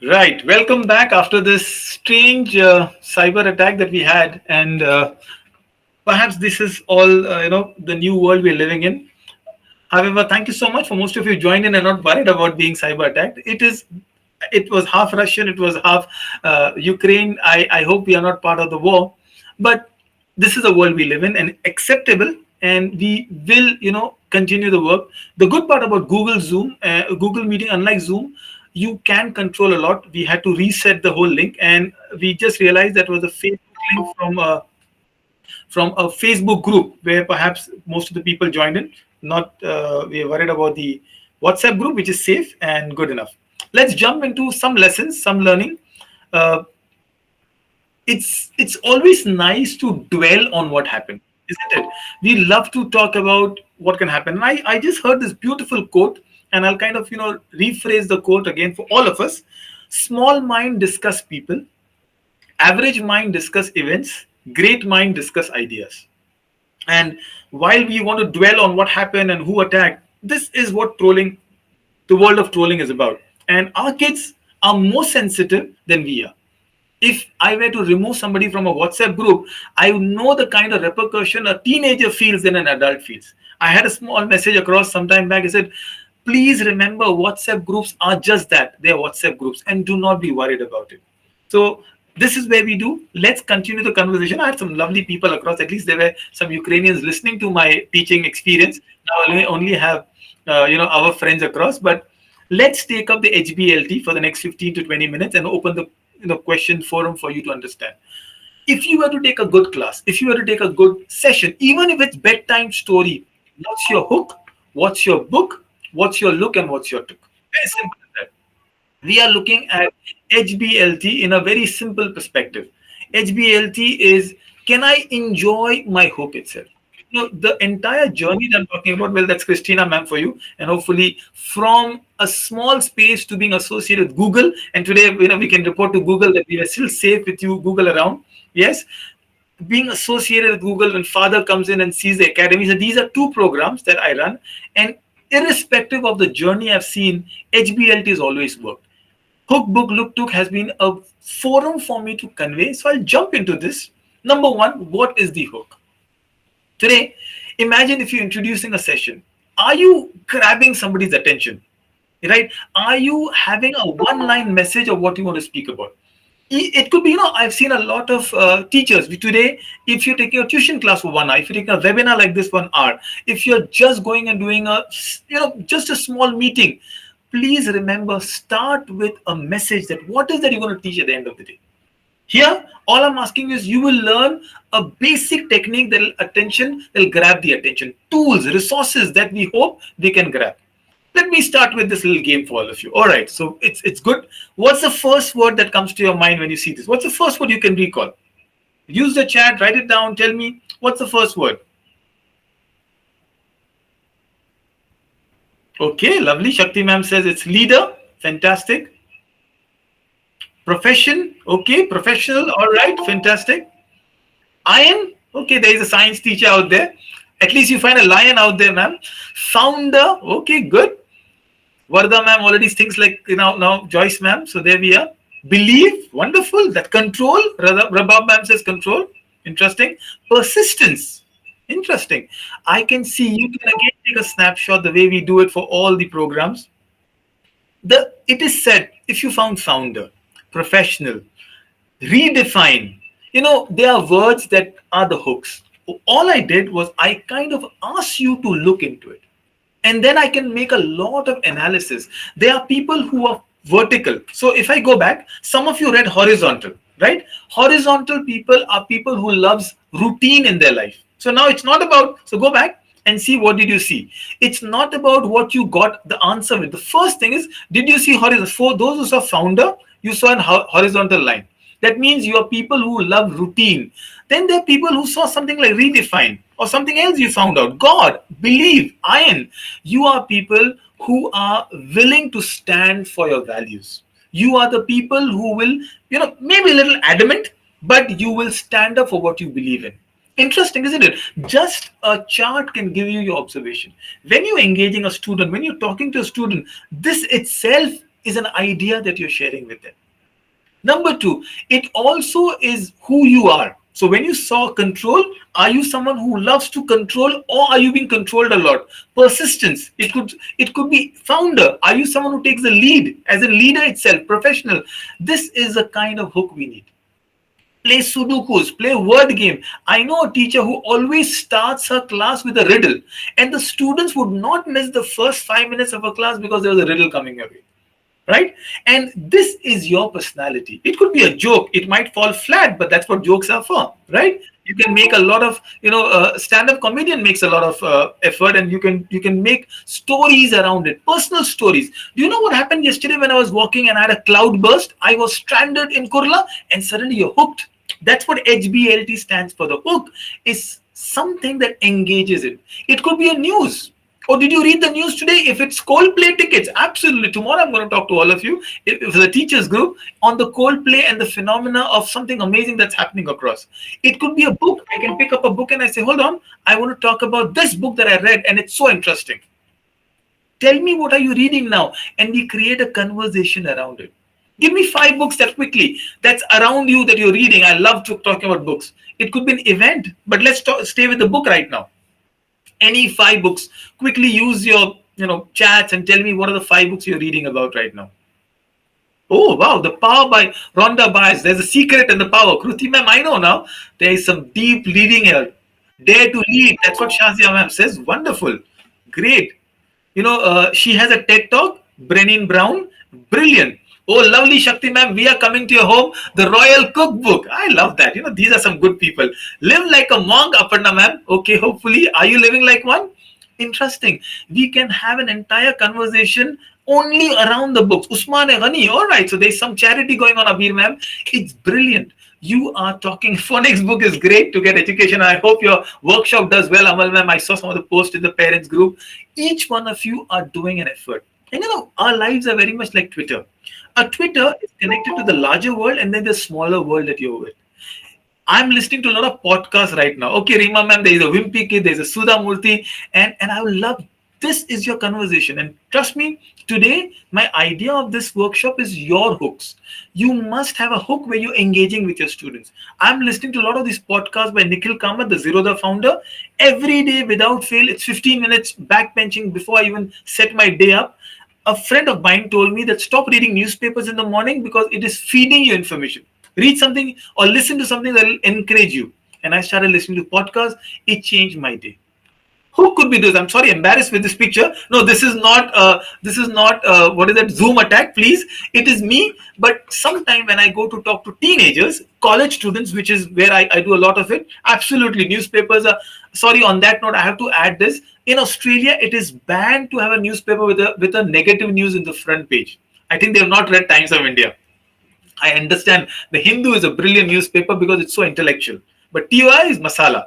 Right. Welcome back after this strange cyber attack that we had, and perhaps this is all the new world we're living in. However, thank you so much for most of you joined in and not worried about being cyber attacked. It was half Russian, it was half Ukraine. I hope we are not part of the war, but this is the world we live in, and acceptable. And we will, continue the work. The good part about Google Meeting, unlike Zoom, you can control a lot. We had to reset the whole link, and we just realized that was a Facebook link from a Facebook group where perhaps most of the people joined in. Not we are worried about the WhatsApp group, which is safe and good enough. Let's jump into some lessons, some learning. Uh, it's always nice to dwell on what happened, isn't it? We love to talk about what can happen. And I just heard this beautiful quote, and I'll kind of rephrase the quote again for all of us. Small mind discuss people, average mind discuss events, great mind discuss ideas. And while we want to dwell on what happened and who attacked, this is what trolling, the world of trolling is about. And our kids are more sensitive than we are. If I were to remove somebody from a WhatsApp group, I would know the kind of repercussion a teenager feels than an adult feels. I had a small message across some time back. I said, please remember WhatsApp groups are just that. They're WhatsApp groups, and do not be worried about it. So this is where we do. Let's continue the conversation. I had some lovely people across. At least there were some Ukrainians listening to my teaching experience. Now I only have our friends across, but let's take up the HBLT for the next 15 to 20 minutes and open the question forum for you to understand. If you were to take a good class, if you were to take a good session, even if it's bedtime story, what's your hook? What's your book? What's your look and what's your took? Very simple as that. We are looking at HBLT in a very simple perspective. HBLT is, can I enjoy my hook itself? The entire journey that I'm talking about, well, that's Christina, ma'am, for you. And hopefully, from a small space to being associated with Google, and today, we can report to Google that we are still safe with you, Google around. Yes, being associated with Google, when father comes in and sees the academy, so these are two programs that I run, and irrespective of the journey I've seen, HBLT has always worked. Hook, book, look, took has been a forum for me to convey. So I'll jump into this. Number one, what is the hook? Today, imagine if you're introducing a session. Are you grabbing somebody's attention? Right? Are you having a one-line message of what you want to speak about? It could be, I've seen a lot of teachers today. If you're taking a tuition class for 1 hour, if you're taking a webinar like this 1 hour, if you're just going and doing just a small meeting, please remember, start with a message that what is that you're going to teach at the end of the day. Here, all I'm asking is you will learn a basic technique that'll grab the attention. Tools, resources that we hope they can grab. Let me start with this little game for all of you. All right, so it's good. What's the first word that comes to your mind when you see this? What's the first word you can recall? Use the chat, write it down, tell me, what's the first word? Okay, lovely. Shakti ma'am says it's leader. Fantastic. Profession. Okay, professional. All right, fantastic. Iron. Okay, there is a science teacher out there. At least you find a lion out there, ma'am. Founder. Okay, good. Varda ma'am already thinks like now Joyce ma'am. So there we are. Believe. Wonderful. That control. Rabab ma'am says control. Interesting. Persistence. Interesting. I can see you can again take a snapshot the way we do it for all the programs. It is said, if you found founder, professional, redefine, there are words that are the hooks. All I did was I kind of asked you to look into it. And then I can make a lot of analysis. There are people who are vertical. So if I go back, some of you read horizontal, right? Horizontal people are people who loves routine in their life. So now it's not about, so go back and see what did you see. It's not about what you got the answer with. The first thing is, did you see horizontal? For those who saw founder, you saw a horizontal line. That means you are people who love routine. Then there are people who saw something like redefine or something else you found out. God, believe, iron. You are people who are willing to stand for your values. You are the people who will, maybe a little adamant, but you will stand up for what you believe in. Interesting, isn't it? Just a chart can give you your observation. When you're engaging a student, when you're talking to a student, this itself is an idea that you're sharing with them. Number two, it also is who you are. So when you saw control, are you someone who loves to control, or are you being controlled a lot? Persistence. It could be founder. Are you someone who takes the lead as a leader itself, professional? This is a kind of hook we need. Play sudokus, play word game. I know a teacher who always starts her class with a riddle, and the students would not miss the first 5 minutes of a class because there was a riddle coming away, right? And this is your personality. It could be a joke, it might fall flat, but that's what jokes are for, right? You can make a lot of, stand-up comedian makes a lot of effort, and you can make stories around it, personal stories. Do you know what happened yesterday when I was walking and I had a cloud burst? I was stranded in Kurla, and suddenly you're hooked. That's what HBLT stands for. The hook is something that engages it. It could be a news. Oh, did you read the news today? If it's Coldplay tickets, absolutely. Tomorrow I'm going to talk to all of you, if the teachers group, on the Coldplay and the phenomena of something amazing that's happening across. It could be a book. I can pick up a book and I say, hold on, I want to talk about this book that I read and it's so interesting. Tell me, what are you reading now? And we create a conversation around it. Give me 5 books that quickly that's around you that you're reading. I love talking about books. It could be an event, but let's stay with the book right now. Any 5 books. Quickly use your chats and tell me what are the 5 books you're reading about right now. Oh wow, The Power by Rhonda Byrne. There's a secret in the power. Kruti ma'am, I know now. There is some deep leading here. Dare to lead. That's what Shazia ma'am says. Wonderful. Great. She has a TED talk. Brenin Brown. Brilliant. Oh, lovely Shakti ma'am, we are coming to your home. The Royal Cookbook. I love that. These are some good people. Live like a monk, Aparna ma'am. Okay, hopefully. Are you living like one? Interesting. We can have an entire conversation only around the books. Usman e Ghani. All right. So there's some charity going on, Abir ma'am. It's brilliant. You are talking. Phonics book is great to get education. I hope your workshop does well, Amal ma'am. I saw some of the posts in the parents group. Each one of you are doing an effort. And our lives are very much like Twitter. A Twitter is connected to the larger world and then the smaller world that you're with. I'm listening to a lot of podcasts right now. Okay, Rima ma'am, there is a Wimpy Kid, there's a Sudha Murthy, and I would love, this is your conversation. And trust me, today, my idea of this workshop is your hooks. You must have a hook where you're engaging with your students. I'm listening to a lot of these podcasts by Nikhil Kamath, the Zerodha founder. Every day, without fail, it's 15 minutes backbenching before I even set my day up. A friend of mine told me that stop reading newspapers in the morning because it is feeding you information. Read something or listen to something that will encourage you. And I started listening to podcasts. It changed my day. Who could be this? I'm sorry, embarrassed with this picture. No, this is not. What is that? Zoom attack, please. It is me. But sometime when I go to talk to teenagers, college students, which is where I do a lot of it. Absolutely, newspapers are. Sorry, on that note, I have to add this. In Australia, it is banned to have a newspaper with a negative news in the front page. I think they have not read Times of India. I understand the Hindu is a brilliant newspaper because it's so intellectual. But TOI is masala.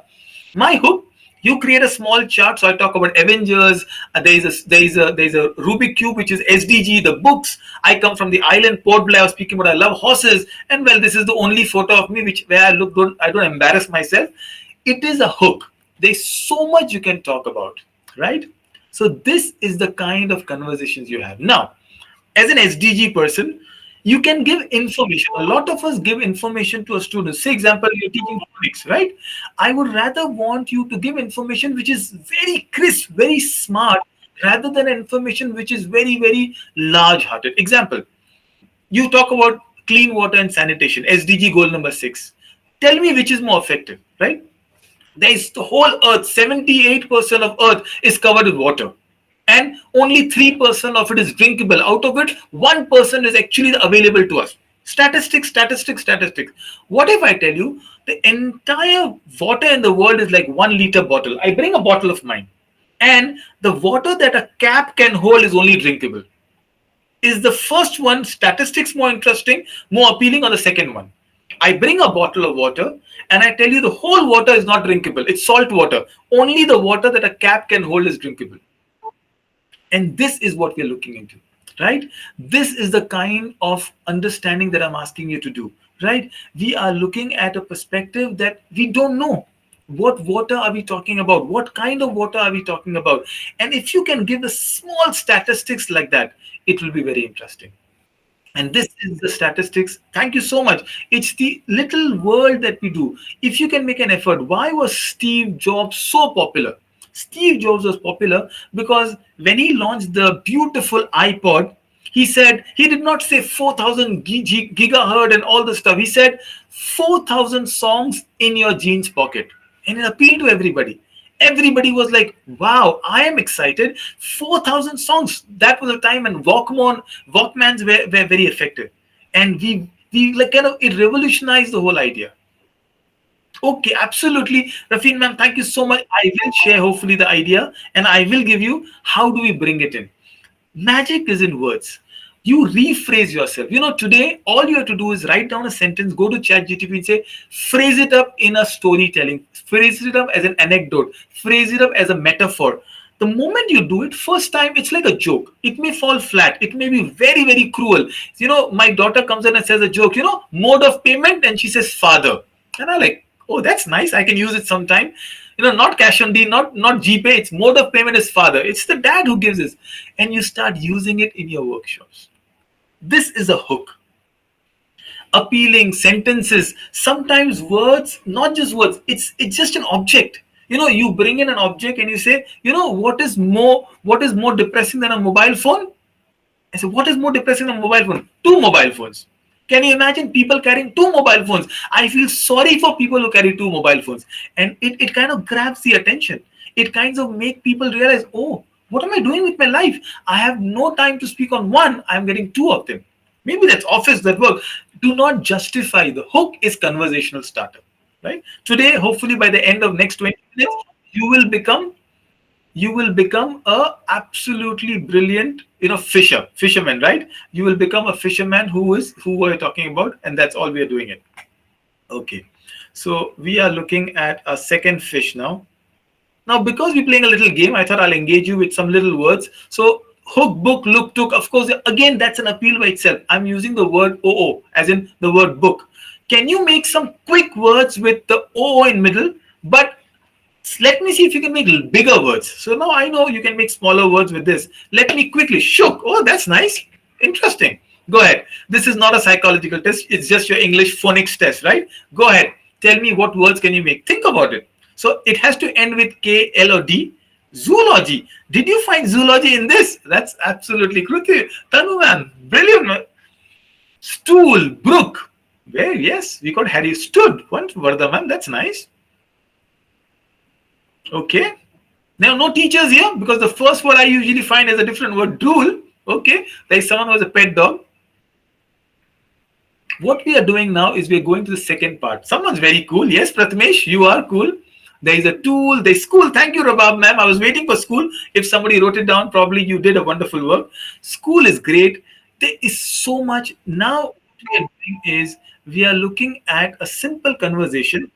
My hook, you create a small chart. So I talk about Avengers. There is a Rubik Cube, which is SDG, the books. I come from the island Port Blair. I was speaking about I love horses. And well, this is the only photo of me where I don't embarrass myself. It is a hook. There's so much you can talk about, right? So this is the kind of conversations you have. Now, as an SDG person, you can give information. A lot of us give information to a student. Say, example, you're teaching phonics, right? I would rather want you to give information which is very crisp, very smart, rather than information which is very, very large-hearted. Example, you talk about clean water and sanitation, SDG goal number 6. Tell me which is more effective, right? There is the whole earth, 78% of earth is covered with water. And only 3% of it is drinkable. Out of it, 1% is actually available to us. Statistics. What if I tell you the entire water in the world is like 1 liter bottle? I bring a bottle of mine, and the water that a cap can hold is only drinkable. Is the first one, statistics, more interesting, more appealing, or the second one? I bring a bottle of water and I tell you the whole water is not drinkable. It's salt water. Only the water that a cap can hold is drinkable. And this is what we're looking into, right? This is the kind of understanding that I'm asking you to do, right? We are looking at a perspective that we don't know. What water are we talking about? What kind of water are we talking about? And if you can give the small statistics like that, it will be very interesting. And this is the statistics. Thank you so much. It's the little world that we do. If you can make an effort, why was Steve Jobs so popular? Steve Jobs was popular because when he launched the beautiful iPod, he said, he did not say 4,000 gigahertz and all the stuff. He said 4,000 songs in your jeans pocket. And it appealed to everybody. Everybody was like, wow, I am excited. 4,000 songs. That was a time when Walkmans were very effective. And we like kind of, it revolutionized the whole idea. Okay, absolutely. Rafin ma'am, thank you so much. I will share hopefully the idea and I will give you how do we bring it in. Magic is in words. You rephrase yourself. Today, all you have to do is write down a sentence, go to ChatGPT and say, phrase it up in a storytelling, phrase it up as an anecdote, phrase it up as a metaphor. The moment you do it, first time, it's like a joke. It may fall flat. It may be very, very cruel. My daughter comes in and says a joke, mode of payment, and she says father. And I'm like, oh, that's nice. I can use it sometime. Not cash on D, not GPay. It's mode of payment is father. It's the dad who gives this. And you start using it in your workshops. This is a hook. Appealing sentences, sometimes words, not just words, it's just an object. You bring in an object and you say, what is more depressing than a mobile phone? I said, what is more depressing than a mobile phone? Two mobile phones. Can you imagine people carrying two mobile phones? I feel sorry for people who carry two mobile phones. And it kind of grabs the attention. It kind of make people realize, oh, what am I doing with my life? I have no time to speak on one. I'm getting two of them. Maybe that's office, that work. Do not justify. The hook is conversational starter. Right? Today, hopefully by the end of next 20 minutes, you will become a absolutely brilliant fisherman, right? You will become a fisherman who we're talking about, and that's all we are doing it. Okay, so we are looking at a second fish now because we're playing a little game, I thought I'll engage you with some little words. So hook, book, look, took, of course, again, that's an appeal by itself. I'm using the word oo as in the word book. Can you make some quick words with the oo in middle, but let me see if you can make bigger words. So now I know you can make smaller words with this. Let me quickly. Shook. Oh, that's nice. Interesting. Go ahead. This is not a psychological test. It's just your English phonics test, right? Go ahead. Tell me what words can you make. Think about it. So it has to end with K, L, or D. Zoology. Did you find zoology in this? That's absolutely Kruti. Tanu man. Brilliant. Man. Stool. Brook. Well, yes, we got Harry stood. One Vardhaman. That's nice. Okay. Now, no teachers here because the first word I usually find is a different word, drool. Okay. Like someone who has a pet dog. What we are doing now is we're going to the second part. Someone's very cool. Yes, Pratmesh, you are cool. There is a tool. There's school. Thank you, Rabab, ma'am. I was waiting for school. If somebody wrote it down, probably you did a wonderful work. School is great. There is so much. Now, what we are doing is we are looking at a simple conversation,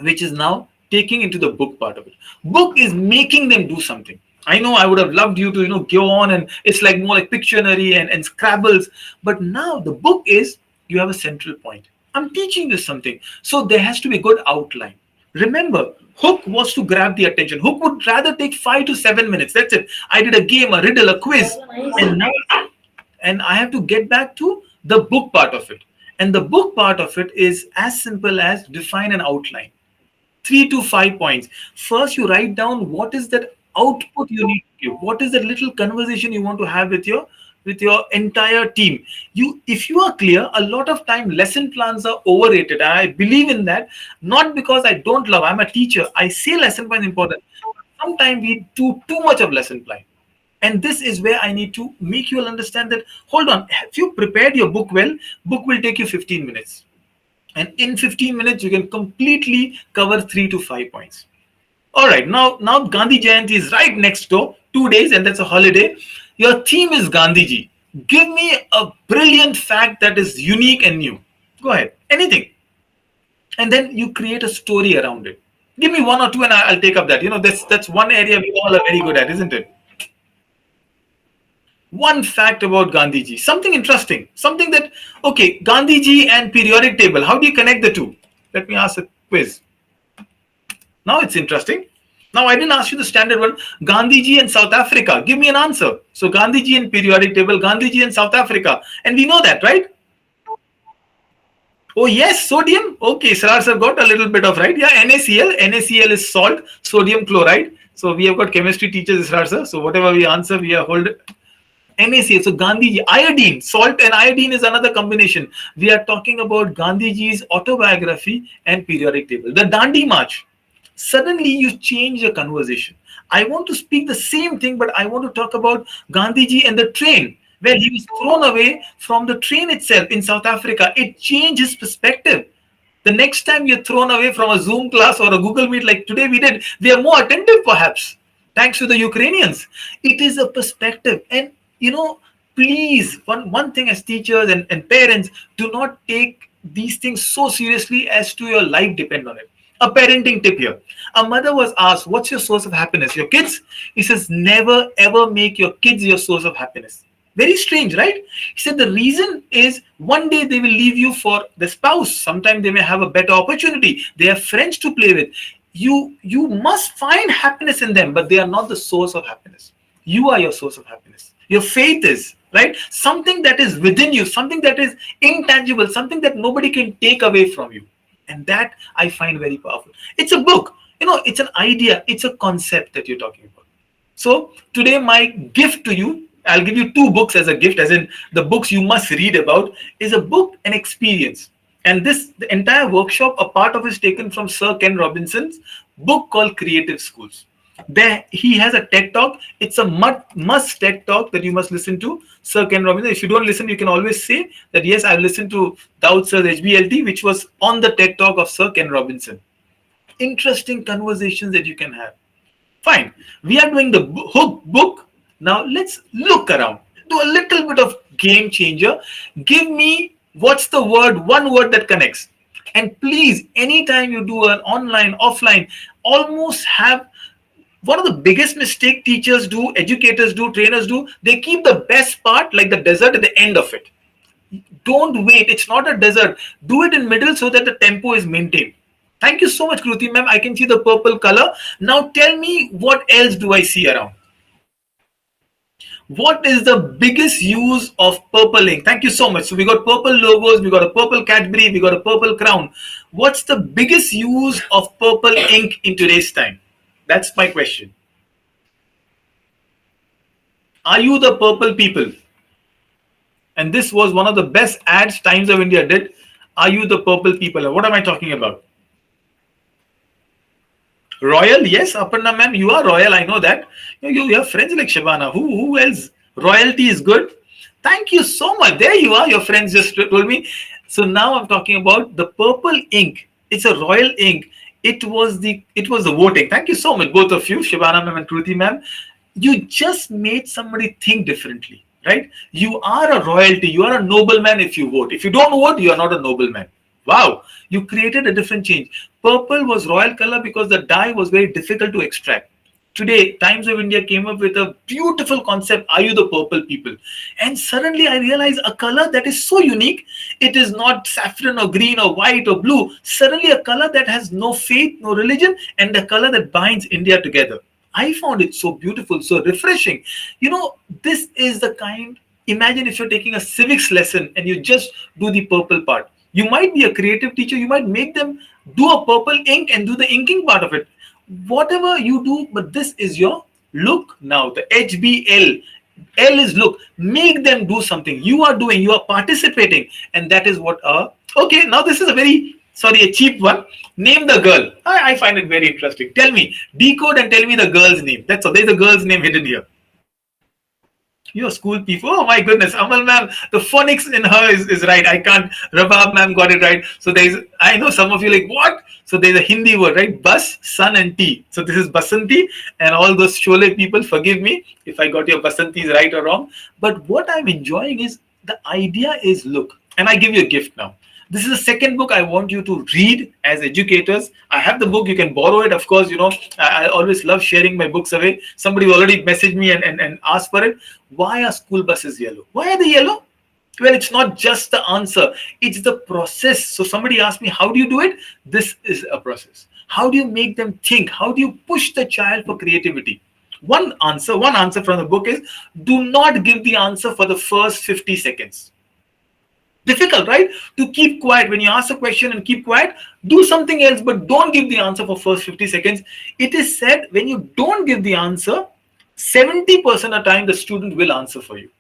which is now taking into the book part of it. Book is making them do something. I know I would have loved you to, go on and it's like more like Pictionary and Scrabbles. But now the book is you have a central point. I'm teaching you something. So there has to be a good outline. Remember, hook was to grab the attention. Hook would rather take 5 to 7 minutes. That's it. I did a game, a riddle, a quiz. And I have to get back to the book part of it. And the book part of it is as simple as define an outline. 3 to 5 points. First, you write down what is that output you need to give. What is that little conversation you want to have with your entire team. If you are clear, a lot of time lesson plans are overrated. I believe in that, not because I don't love. I'm a teacher. I say lesson plan is important. Sometimes we do too much of lesson plan. And this is where I need to make you all understand that, hold on, if you prepared your book well, book will take you 15 minutes. And in 15 minutes, you can completely cover 3 to 5 points. All right, now Gandhi Jayanti is right next door, 2 days, and that's a holiday. Your theme is Gandhiji. Give me a brilliant fact that is unique and new. Go ahead, anything. And then you create a story around it. Give me one or two and I'll take up that. That's one area we all are very good at, isn't it? One fact about Gandhiji, something interesting, something that, okay, Gandhiji and periodic table, how do you connect the two? Let me ask a quiz. Now it's interesting. Now, I didn't ask you the standard one. Gandhiji and South Africa. Give me an answer. So, Gandhiji in periodic table, Gandhiji in South Africa. And we know that, right? Oh, yes, sodium. Okay, Sarar sir got a little bit of right. Yeah, NaCl. NaCl is salt, sodium chloride. So, we have got chemistry teachers, Sarar sir. So, whatever we answer, we are hold NaCl. So Gandhiji, iodine, salt and iodine is another combination. We are talking about Gandhiji's autobiography and periodic table. The Dandi March. Suddenly you change the conversation. I want to speak the same thing, but I want to talk about Gandhiji and the train, where he was thrown away from the train itself in South Africa. It changed his perspective. The next time you're thrown away from a Zoom class or a Google Meet like today we did, we are more attentive perhaps, thanks to the Ukrainians. It is a perspective. And please, one thing as teachers and parents, do not take these things so seriously as to your life depend on it. A parenting tip here. A mother was asked, what's your source of happiness? Your kids? He says, never ever make your kids your source of happiness. Very strange, right? He said the reason is one day they will leave you for the spouse. Sometimes they may have a better opportunity. They have friends to play with. You must find happiness in them, but they are not the source of happiness. You are your source of happiness. Your faith is, right? Something that is within you, something that is intangible, something that nobody can take away from you. And that I find very powerful. It's a book, it's an idea, it's a concept that you're talking about. So today, my gift to you, I'll give you 2 books as a gift, as in the books you must read about, is a book, an experience. And the entire workshop, a part of it is taken from Sir Ken Robinson's book called Creative Schools. There he has a TED talk. It's a must TED talk that you must listen to. Sir Ken Robinson. If you don't listen, you can always say that yes, I've listened to Dawood sir's HBLT, which was on the TED talk of Sir Ken Robinson. Interesting conversations that you can have. Fine. We are doing the book. Now let's look around. Do a little bit of game changer. Give me what's the word, one word that connects. And please, anytime you do an online, offline, almost have one of the biggest mistake teachers do, educators do, trainers do, they keep the best part like the dessert at the end of it. Don't wait. It's not a dessert. Do it in middle so that the tempo is maintained. Thank you so much, Kruti ma'am. I can see the purple color. Now tell me, what else do I see around? What is the biggest use of purple ink? Thank you so much. So we got purple logos, we got a purple Cadbury, we got a purple crown. What's the biggest use of purple ink in today's time? That's my question. Are you the purple people? And this was one of the best ads Times of India did. Are you the purple people? What am I talking about? Royal, yes, Aparna ma'am, you are royal. I know that. You have friends like Shabana. Who else? Royalty is good. Thank you so much. There you are. Your friends just told me. So now I'm talking about the purple ink. It's a royal ink. It was the voting. Thank you so much, both of you, Shabana ma'am and Kruti ma'am. You just made somebody think differently, right? You are a royalty. You are a nobleman if you vote. If you don't vote, you are not a nobleman. Wow, you created a different change. Purple was royal color because the dye was very difficult to extract. Today, Times of India came up with a beautiful concept, are you the purple people? And suddenly I realized a color that is so unique. It is not saffron or green or white or blue. Suddenly a color that has no faith, no religion, and the color that binds India together. I found it so beautiful, so refreshing. This is the kind, imagine if you're taking a civics lesson and you just do the purple part. You might be a creative teacher. You might make them do a purple ink and do the inking part of it. Whatever you do, but this is your look now. The HBL. L is look. Make them do something. You are doing, you are participating. And that is what okay, now this is a cheap one. Name the girl. I find it very interesting. Tell me, decode and tell me the girl's name. That's all. There's a girl's name hidden here. You're school people. Oh my goodness, Amal ma'am, the phonics in her is right. I can't. Rabab ma'am got it right. So I know some of you like, what? So there's a Hindi word, right? Bus, sun and tea. So this is Basanti, and all those Sholay people, forgive me if I got your Basantis right or wrong. But what I'm enjoying is the idea is look, and I give you a gift now. This is the second book I want you to read as educators. I have the book. You can borrow it. Of course, I always love sharing my books away. Somebody already messaged me and asked for it. Why are school buses yellow? Why are they yellow? Well, it's not just the answer, it's the process. So somebody asked me, how do you do it? This is a process. How do you make them think? How do you push the child for creativity? One answer from the book is, do not give the answer for the first 50 seconds. Difficult, right? To keep quiet when you ask a question and keep quiet. Do something else, but don't give the answer for first 50 seconds. It is said when you don't give the answer, 70% of the time the student will answer for you.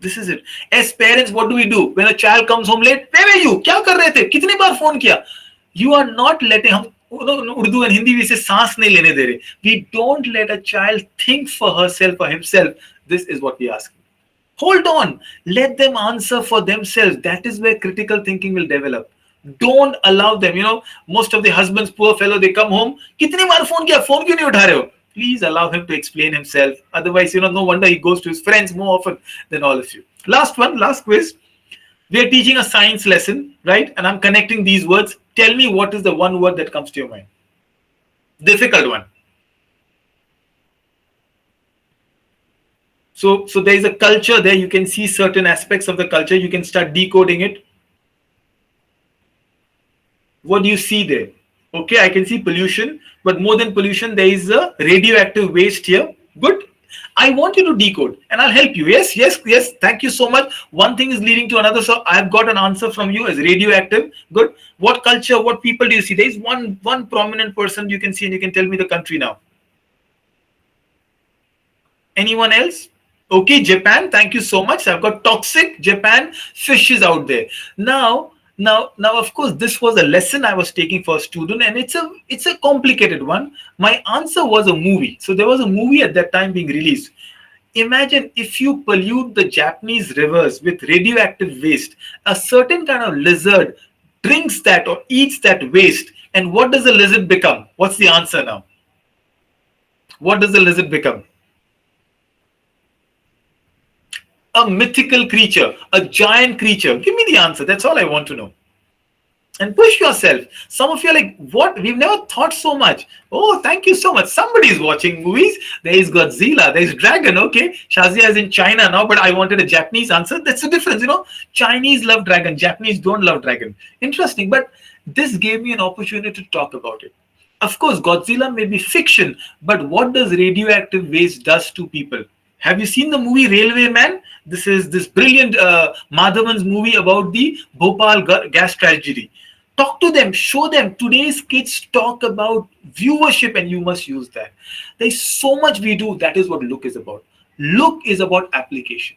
This is it. As parents, what do we do when a child comes home late? Where were you? क्या कर रहे थे? कितनी बार phone किया? You are not letting हम Urdu and Hindi में से सांस नहीं लेने दे रहे. We don't let a child think for herself or himself. This is what we ask. Hold on. Let them answer for themselves. That is where critical thinking will develop. Don't allow them. Most of the husbands, poor fellow, they come home. कितनी बार phone किया? Phone क्यों नहीं उठा रहे हो? Please allow him to explain himself. Otherwise, no wonder he goes to his friends more often than all of you. Last one, last quiz. We are teaching a science lesson, right? And I'm connecting these words. Tell me what is the one word that comes to your mind. Difficult one. So there is a culture there. You can see certain aspects of the culture. You can start decoding it. What do you see there? Okay, I can see pollution, but more than pollution, there is a radioactive waste here. Good. I want you to decode, and I'll help you. Yes, yes, yes. Thank you so much. One thing is leading to another. So I've got an answer from you as radioactive. Good. What culture, what people do you see? There is one prominent person you can see, and you can tell me the country now. Anyone else? Okay, Japan. Thank you so much. I've got toxic Japan fishes out there. Now, of course, this was a lesson I was taking for a student, and it's a complicated one. My answer was a movie. So there was a movie at that time being released. Imagine if you pollute the Japanese rivers with radioactive waste, a certain kind of lizard drinks that or eats that waste, and what does the lizard become? What's the answer now? What does the lizard become? A mythical creature, a giant creature. Give me the answer. That's all I want to know. And push yourself. Some of you are like, what? We've never thought so much. Oh, thank you so much. Somebody is watching movies. There is Godzilla. There is Dragon. Okay. Shazia is in China now, but I wanted a Japanese answer. That's the difference. Chinese love Dragon. Japanese don't love Dragon. Interesting. But this gave me an opportunity to talk about it. Of course, Godzilla may be fiction, but what does radioactive waste does to people? Have you seen the movie Railway Man? This is this brilliant Madhavan's movie about the Bhopal gas tragedy. Talk to them, show them. Today's kids talk about viewership, and you must use that. There's so much we do. That is what Look is about. Look is about application.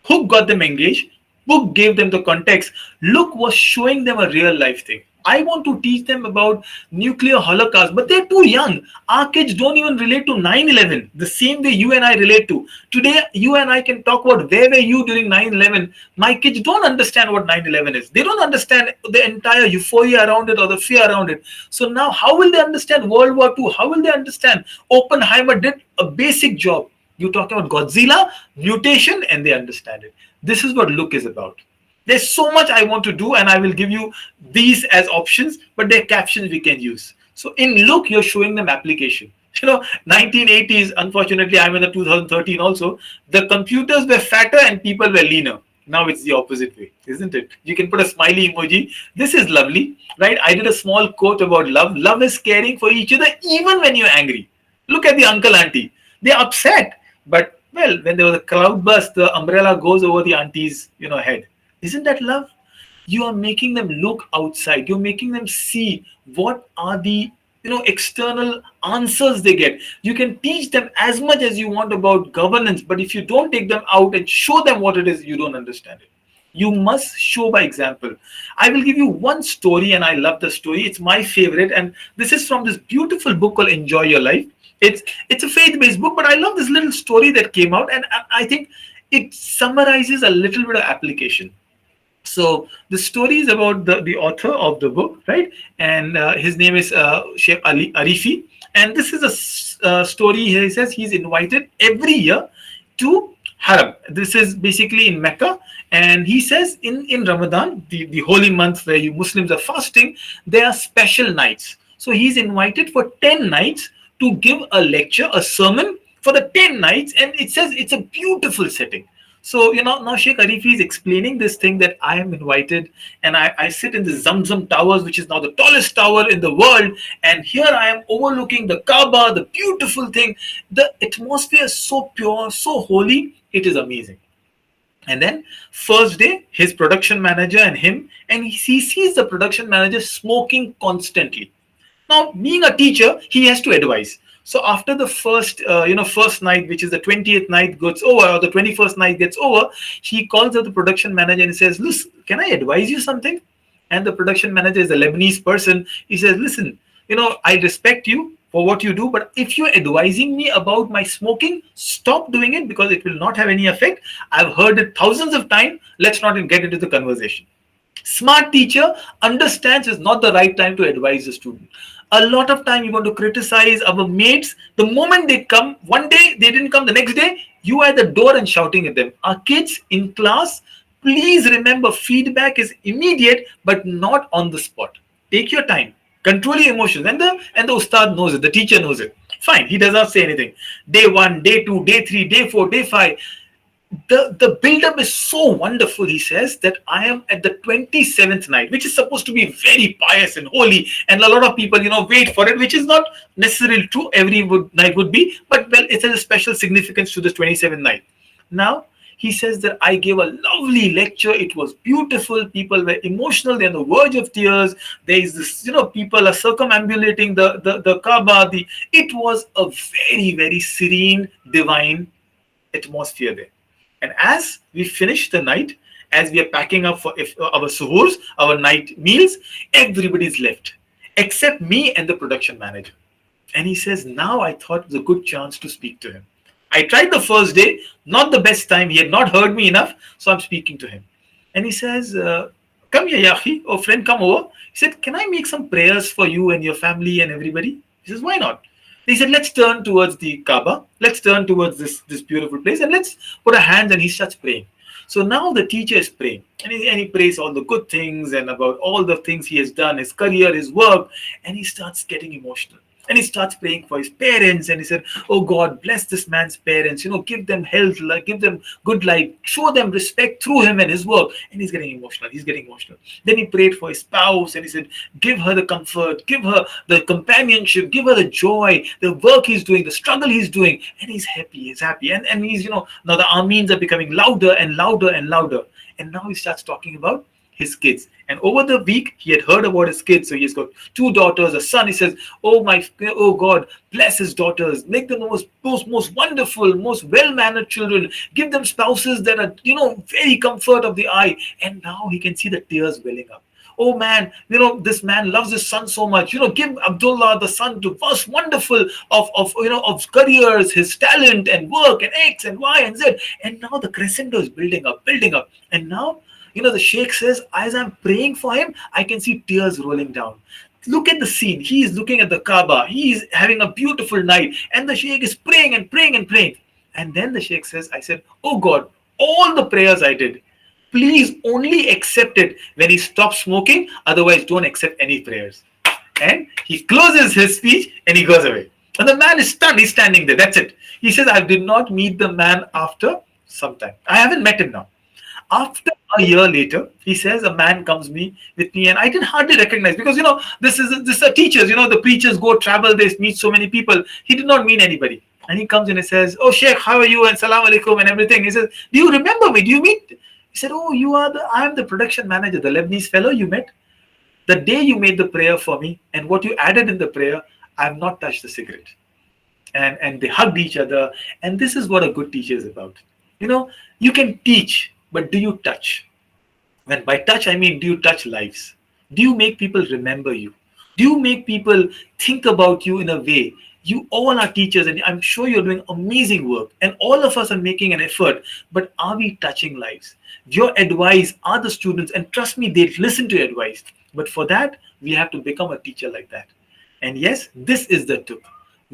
Hook got them engaged. Book gave them the context. Look was showing them a real life thing. I want to teach them about nuclear holocaust, but they're too young. Our kids don't even relate to 9/11 the same way you and I relate to. Today, you and I can talk about where were you during 9/11. My kids don't understand what 9/11 is. They don't understand the entire euphoria around it or the fear around it. So now, how will they understand World War II? How will they understand Oppenheimer did a basic job? You talk about Godzilla, mutation, and they understand it. This is what Look is about. There's so much I want to do, and I will give you these as options, but they're captions we can use. So in Look, you're showing them application. 1980s, unfortunately, I'm in the 2013 also. The computers were fatter and people were leaner. Now it's the opposite way, isn't it? You can put a smiley emoji. This is lovely, right? I did a small quote about love. Love is caring for each other even when you're angry. Look at the uncle, auntie. They're upset, but well, when there was a cloud burst, the umbrella goes over the auntie's head. Isn't that love? You are making them look outside. You're making them see what are the external answers they get. You can teach them as much as you want about governance, but if you don't take them out and show them what it is, you don't understand it. You must show by example. I will give you one story, and I love the story. It's my favorite, and this is from this beautiful book called Enjoy Your Life. It's a faith-based book, but I love this little story that came out, and I think it summarizes a little bit of application. So the story is about the author of the book, right? And his name is Sheikh Ali Arifi. And this is a story. He says he's invited every year to Haram. This is basically in Mecca. And he says in Ramadan, the holy month where you Muslims are fasting, there are special nights. So he's invited for 10 nights to give a lecture, a sermon for the 10 nights. And it says it's a beautiful setting. So, now Sheikh Arifi is explaining this thing that I am invited, and I sit in the Zamzam Towers, which is now the tallest tower in the world. And here I am overlooking the Kaaba, the beautiful thing. The atmosphere is so pure, so holy. It is amazing. And then, first day, his production manager and him, and he sees the production manager smoking constantly. Now, being a teacher, he has to advise. So after the first night, which is the 20th night gets over, or the 21st night gets over, he calls up the production manager and he says, "Listen, can I advise you something?" And the production manager is a Lebanese person. He says, "Listen, I respect you for what you do, but if you're advising me about my smoking, stop doing it because it will not have any effect. I've heard it thousands of times. Let's not get into the conversation." Smart teacher understands it's not the right time to advise the student. A lot of time you want to criticize our mates. The moment they come, one day they didn't come, the next day you are at the door and shouting at them. Our kids in class, please remember feedback is immediate but not on the spot. Take your time. Control your emotions. And the ustad knows it, the teacher knows it. Fine, he does not say anything. Day one, day two, day three, day four, day five, the build-up is so wonderful. He says that I am at the 27th night, which is supposed to be very pious and holy, and a lot of people wait for it, which is not necessarily true. Every night would be, but well, it has a special significance to the 27th night. Now he says that I gave a lovely lecture. It was beautiful. People were emotional. They're on the verge of tears. There is this, people are circumambulating the Kaaba. It was a very, very serene, divine atmosphere there. And as we finish the night, as we are packing up for our suhoors, our night meals, everybody's left except me and the production manager. And he says, now I thought it was a good chance to speak to him. I tried the first day, not the best time. He had not heard me enough, so I'm speaking to him. And he says, come here, Yahi, oh friend, come over. He said, can I make some prayers for you and your family and everybody? He says, why not? He said, let's turn towards the Kaaba. Let's turn towards this beautiful place and let's put our hands, and he starts praying. So now the teacher is praying, and he prays all the good things and about all the things he has done, his career, his work, and he starts getting emotional. And he starts praying for his parents, and he said, oh God, bless this man's parents, give them health, give them good life, show them respect through him and his work. And he's getting emotional. Then he prayed for his spouse, and he said, give her the comfort, give her the companionship, give her the joy, the work he's doing, the struggle he's doing. And he's happy. And he's, now the Ameens are becoming louder and louder and louder. And now he starts talking about his kids. And over the week, he had heard about his kids. So he's got 2 daughters, a son. He says, oh God, bless his daughters. Make them the most wonderful, most well-mannered children. Give them spouses that are, very comfort of the eye. And now he can see the tears welling up. Oh man, this man loves his son so much. Give Abdullah, the son, the most wonderful of careers, his talent and work and X and Y and Z. And now the crescendo is building up. And now, the Sheikh says, as I'm praying for him, I can see tears rolling down. Look at the scene. He is looking at the Kaaba. He is having a beautiful night. And the Sheikh is praying and praying and praying. And then the Sheikh says, I said, oh God, all the prayers I did, please only accept it when he stops smoking. Otherwise, don't accept any prayers. And he closes his speech and he goes away. And the man is stunned. He's standing there. That's it. He says, I did not meet the man after some time. I haven't met him now. After a year later, he says, a man comes with me, and I didn't hardly recognize, because this is a teachers. The preachers go travel, they meet so many people. He did not meet anybody, and he comes in and says, "Oh Sheikh, how are you?" and "Salam alaikum" and everything. He says, "Do you remember me? Do you meet?" He said, "Oh, I am the production manager, the Lebanese fellow you met. The day you made the prayer for me, and what you added in the prayer, I have not touched the cigarette." And they hugged each other, and this is what a good teacher is about. You can teach, but do you touch? When by touch, I mean, do you touch lives? Do you make people remember you? Do you make people think about you in a way? You all are teachers, and I'm sure you're doing amazing work, and all of us are making an effort, but are we touching lives? Your advice are the students, and trust me, they listen to your advice. But for that, we have to become a teacher like that. And yes, this is the tip.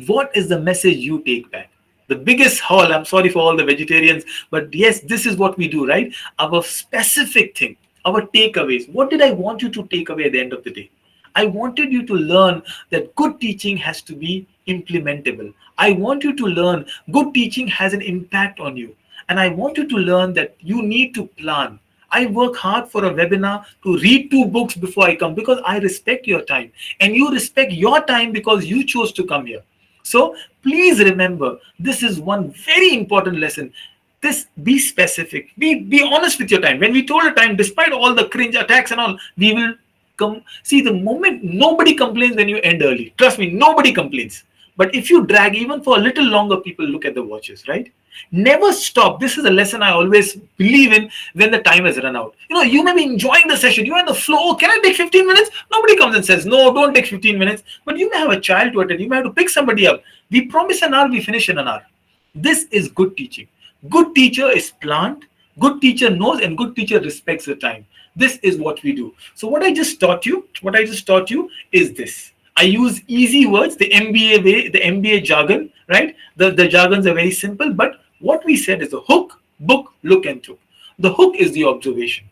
What is the message you take back? The biggest haul, I'm sorry for all the vegetarians, but yes, this is what we do, right? Our specific thing, our takeaways. What did I want you to take away at the end of the day? I wanted you to learn that good teaching has to be implementable. I want you to learn good teaching has an impact on you. And I want you to learn that you need to plan. I work hard for a webinar to read two books before I come because I respect your time. And you respect your time because you chose to come here. So please remember, this is one very important lesson. This, be specific, be honest with your time. When we told a time, despite all the cringe attacks and all, we will come. See, the moment, nobody complains when you end early. Trust me, nobody complains. But if you drag even for a little longer, people look at the watches, right? Never stop. This is a lesson I always believe in. When the time has run out, you may be enjoying the session, you're in the flow. Can I take 15 minutes? Nobody comes and says no, don't take 15 minutes. But you may have a child to attend, you may have to pick somebody up. We promise an hour, we finish in an hour. This is good teaching. Good teacher is planned, good teacher knows, and good teacher respects the time. This is what we do. So what I just taught you is this. I use easy words, the MBA way, the MBA jargon, right? The jargons are very simple, but what we said is the hook, book, look, and took. The hook is the observation.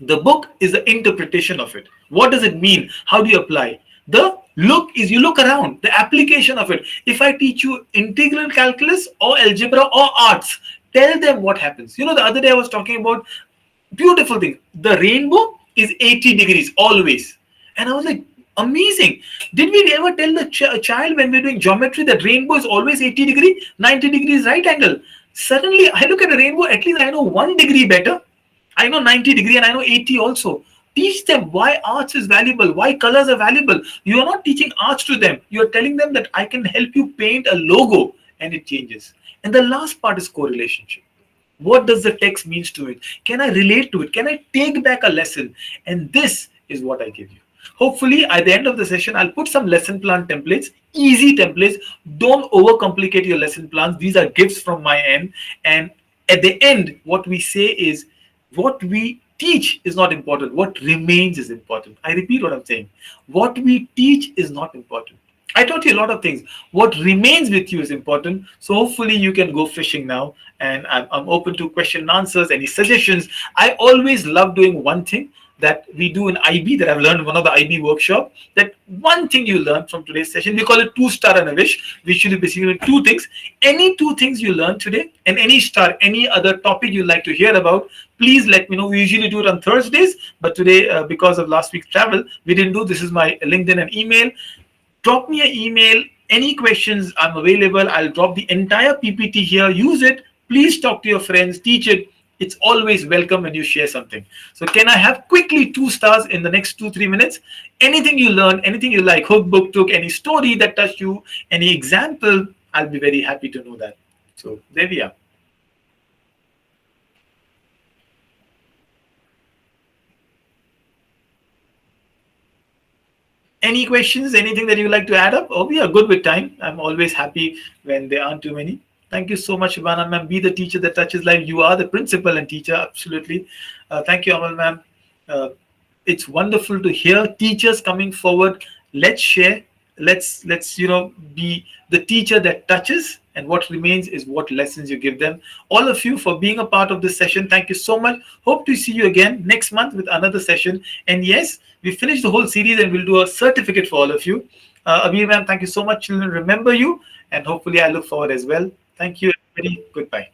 The book is the interpretation of it. What does it mean? How do you apply? The look is you look around, the application of it. If I teach you integral calculus or algebra or arts, tell them what happens. The other day I was talking about beautiful thing. The rainbow is 80 degrees always. And I was like, amazing. Did we ever tell the child when we're doing geometry that rainbow is always 80 degree, 90 degrees right angle? Suddenly I look at a rainbow, at least I know 1 degree better. I know 90 degree and I know 80 also. Teach them why arts is valuable, why colors are valuable. You are not teaching arts to them. You are telling them that I can help you paint a logo and it changes. And the last part is correlation. What does the text means to it? Can I relate to it? Can I take back a lesson? And this is what I give you. Hopefully, at the end of the session, I'll put some lesson plan templates, easy templates. Don't overcomplicate your lesson plans. These are gifts from my end. And at the end, what we say is, what we teach is not important. What remains is important. I repeat what I'm saying. What we teach is not important. I taught you a lot of things. What remains with you is important. So hopefully you can go fishing now. And I'm open to question and answers, any suggestions. I always love doing one thing that we do in IB, that I've learned one of the IB workshop, that one thing you learn from today's session, we call it 2-star and a wish, which should be basically two things. Any two things you learned today, and any star, any other topic you'd like to hear about, please let me know. We usually do it on Thursdays, but today, because of last week's travel, we didn't do. This is my LinkedIn and email. Drop me an email. Any questions, I'm available. I'll drop the entire PPT here. Use it. Please talk to your friends. Teach it. It's always welcome when you share something. So can I have quickly 2 stars in the next 2-3 minutes? Anything you learn, anything you like, hook, book, took, any story that touched you, any example, I'll be very happy to know that. So there we are. Any questions, anything that you like to add up? Oh, we are good with time. I'm always happy when there aren't too many. Thank you so much, Ivana ma'am. Be the teacher that touches life. You are the principal and teacher, absolutely. Thank you, Amal ma'am. It's wonderful to hear teachers coming forward. Let's share. Let's be the teacher that touches, and what remains is what lessons you give them. All of you for being a part of this session. Thank you so much. Hope to see you again next month with another session. And yes, we finished the whole series and we'll do a certificate for all of you. Abhi ma'am, thank you so much. Children remember you, and hopefully I look forward as well. Thank you, everybody. Goodbye.